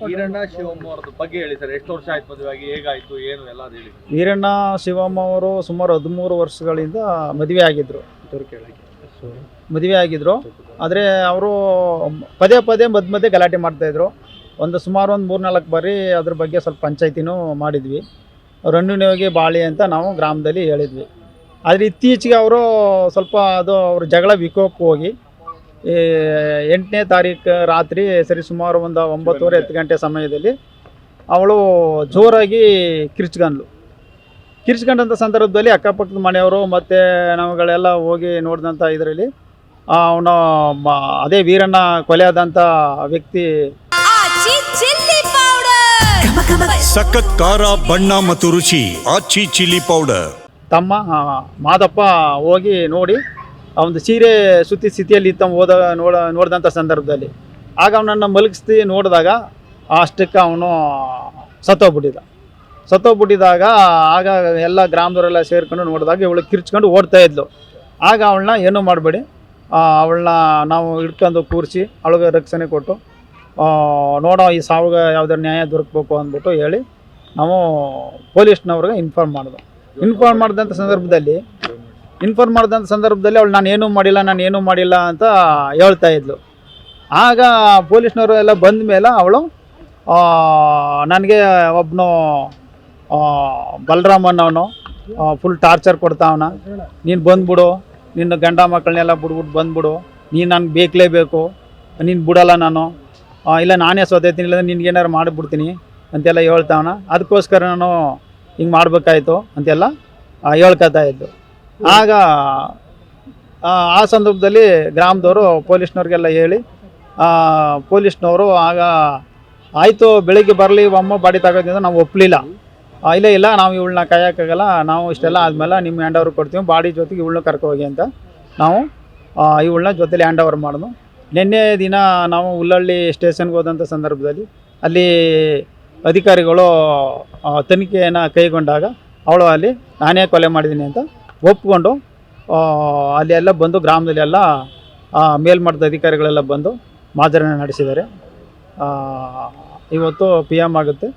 ವೀರಣ್ಣ ಶಿವಮ್ಮ ಅವರ ಬಗ್ಗೆ ಹೇಳಿ ಸರ್. ಎಷ್ಟು ವರ್ಷ ಆಯ್ತು ಮದುವೆಯಾಗಿ, ಹೇಗಾಯ್ತು, ಏನು ಎಲ್ಲ ಹೇಳಿ. ವೀರಣ್ಣ ಶಿವಮ್ಮ ಅವರು ಸುಮಾರು 13 ವರ್ಷಗಳಿಂದ ಮದುವೆ ಆಗಿದ್ರು. ಆದರೆ ಅವರು ಪದೇ ಪದೇ ಮಧ್ಯೆ ಗಲಾಟೆ ಮಾಡ್ತಾಯಿದ್ರು. ಸುಮಾರು 3-4 ಬಾರಿ ಅದ್ರ ಬಗ್ಗೆ ಸ್ವಲ್ಪ ಪಂಚಾಯ್ತಿನೂ ಮಾಡಿದ್ವಿ. ರನ್ನುನಿಯೋಗಿ ಬಾಳಿ ಅಂತ ನಾವು ಗ್ರಾಮದಲ್ಲಿ ಹೇಳಿದ್ವಿ. ಆದರೆ ಇತ್ತೀಚೆಗೆ ಅವರು ಸ್ವಲ್ಪ ಅವ್ರ ಜಗಳ ವಿಕೋಪ ಹೋಗಿ 8ನೇ ತಾರೀಕು ರಾತ್ರಿ ಸುಮಾರು 9:30-10 ಗಂಟೆ ಸಮಯದಲ್ಲಿ ಅವಳು ಜೋರಾಗಿ ಕಿರ್ಚ್ಕೊಂಡಂಥ ಸಂದರ್ಭದಲ್ಲಿ ಅಕ್ಕಪಕ್ಕದ ಮನೆಯವರು ಮತ್ತು ನಾವುಗಳೆಲ್ಲ ಹೋಗಿ ನೋಡಿದಂಥ ಇದರಲ್ಲಿ ಅವನು ಅದೇ ವೀರಣ್ಣ ಕೊಲೆ ಆದಂಥ ವ್ಯಕ್ತಿ ಸಖತ್ ಖಾರ ಬಣ್ಣ ಮತ್ತು ರುಚಿ ಆಚಿ ಚಿಲ್ಲಿ ಪೌಡರ್ ತಮ್ಮ ಮಾದಪ್ಪ ಹೋಗಿ ನೋಡಿ ಅವನು ಸೀರೆ ಸುತ್ತಿ ಸ್ಥಿತಿಯಲ್ಲಿ ನೋಡಿದಂಥ ಸಂದರ್ಭದಲ್ಲಿ ಆಗ ಅವನನ್ನು ಮಲಗಿಸಿ ನೋಡಿದಾಗ ಅಷ್ಟಕ್ಕೆ ಅವನು ಸತ್ತೋಗ್ಬಿಟ್ಟಿದ್ದಾಗ ಆಗ ಎಲ್ಲ ಗ್ರಾಮದವರೆಲ್ಲ ಸೇರ್ಕೊಂಡು ನೋಡಿದಾಗ ಇವಳು ಕಿರ್ಚ್ಕೊಂಡು ಓಡ್ತಾಯಿದ್ಲು. ಆಗ ಅವಳನ್ನ ಏನೂ ಮಾಡಬೇಡಿ, ಅವಳನ್ನ ನಾವು ಹಿಡ್ಕೊಂಡು ಕೂರಿಸಿ ಅವಳಿಗೆ ರಕ್ಷಣೆ ಕೊಟ್ಟು ನೋಡೋ ಈ ಸಾವಿಗೆ ಯಾವುದಾದ್ರು ನ್ಯಾಯ ದೊರಕಬೇಕು ಅಂದ್ಬಿಟ್ಟು ಹೇಳಿ ನಾವು ಪೊಲೀಸ್ನವ್ರಿಗೆ ಇನ್ಫಾರ್ಮ್ ಮಾಡಿದಂಥ ಸಂದರ್ಭದಲ್ಲಿ ಅವಳು ನಾನು ಏನೂ ಮಾಡಿಲ್ಲ ಅಂತ ಹೇಳ್ತಾಯಿದ್ಲು. ಆಗ ಪೊಲೀಸ್ನವರು ಎಲ್ಲ ಬಂದ ಮೇಲೆ ಅವಳು ನನಗೆ ಒಬ್ಬನು ಬಲರಾಮನ್ ಅವನು ಫುಲ್ ಟಾರ್ಚರ್ ಕೊಡ್ತಾವನ, ನೀನು ಬಂದ್ಬಿಡು, ನಿನ್ನ ಗಂಡ ಮಕ್ಕಳನ್ನೆಲ್ಲ ಬಿಡ್ಬಿಟ್ಟು ಬಂದ್ಬಿಡು, ನೀನು ನನಗೆ ಬೇಕಲೇಬೇಕು, ನೀನು ಬಿಡಲ್ಲ ನಾನು, ಇಲ್ಲ ನಾನೇ ಸೋತೈತೀನಿ, ಇಲ್ಲ ನಿನ್ಗೇನಾರು ಮಾಡಿಬಿಡ್ತೀನಿ ಅಂತೆಲ್ಲ ಹೇಳ್ತಾವನ. ಅದಕ್ಕೋಸ್ಕರ ನಾನು ಹಿಂಗೆ ಮಾಡಬೇಕಾಯ್ತು ಅಂತೆಲ್ಲ ಹೇಳ್ಕೊತಾ ಇದ್ದು. ಆಗ ಆ ಸಂದರ್ಭದಲ್ಲಿ ಗ್ರಾಮದವರು ಪೊಲೀಸ್ನವ್ರಿಗೆಲ್ಲ ಹೇಳಿ ಪೊಲೀಸ್ನವರು ಆಗ ಆಯಿತು ಬೆಳಿಗ್ಗೆ ಬರಲಿ ಅಮ್ಮ ಬಾಡಿ ತಗೋದಿಂದ ನಾವು ಒಪ್ಪಲಿಲ್ಲ. ಇಲ್ಲ ನಾವು ಇವಳನ್ನ ಕಾಯೋಕ್ಕಾಗಲ್ಲ, ನಾವು ಇಷ್ಟೆಲ್ಲ ಆದಮೇಲೆ ನಿಮ್ಮ ಹ್ಯಾಂಡ್ ಓವರ್ ಕೊಡ್ತೀವಿ, ಬಾಡಿ ಜೊತೆಗೆ ಇವಳನ್ನ ಕರ್ಕೋಗಿ ಅಂತ ನಾವು ಇವಳನ್ನ ಜೊತೆಲಿ ಹ್ಯಾಂಡ್ ಓವರ್ ಮಾಡಿದ್ವು. ನಿನ್ನೆ ದಿನ ನಾವು ಹುಲ್ಲಳ್ಳಿ ಸ್ಟೇಷನ್ಗೆ ಹೋದಂಥ ಸಂದರ್ಭದಲ್ಲಿ ಅಲ್ಲಿ ಅಧಿಕಾರಿಗಳು ತನಿಖೆಯನ್ನು ಕೈಗೊಂಡಾಗ ಅವಳು ಅಲ್ಲಿ ನಾನೇ ಕೊಲೆ ಮಾಡಿದ್ದೀನಿ ಅಂತ ಒಪ್ಕೊಂಡು ಅಲ್ಲಿ ಎಲ್ಲ ಬಂದು ಗ್ರಾಮದಲ್ಲಿ ಎಲ್ಲ ಮೇಲ್ಮಟ್ಟದ ಅಧಿಕಾರಿಗಳೆಲ್ಲ ಬಂದು ಮಾದರಿಯನ್ನು ನಡೆಸಿದ್ದಾರೆ. ಇವತ್ತು PM ಆಗುತ್ತೆ.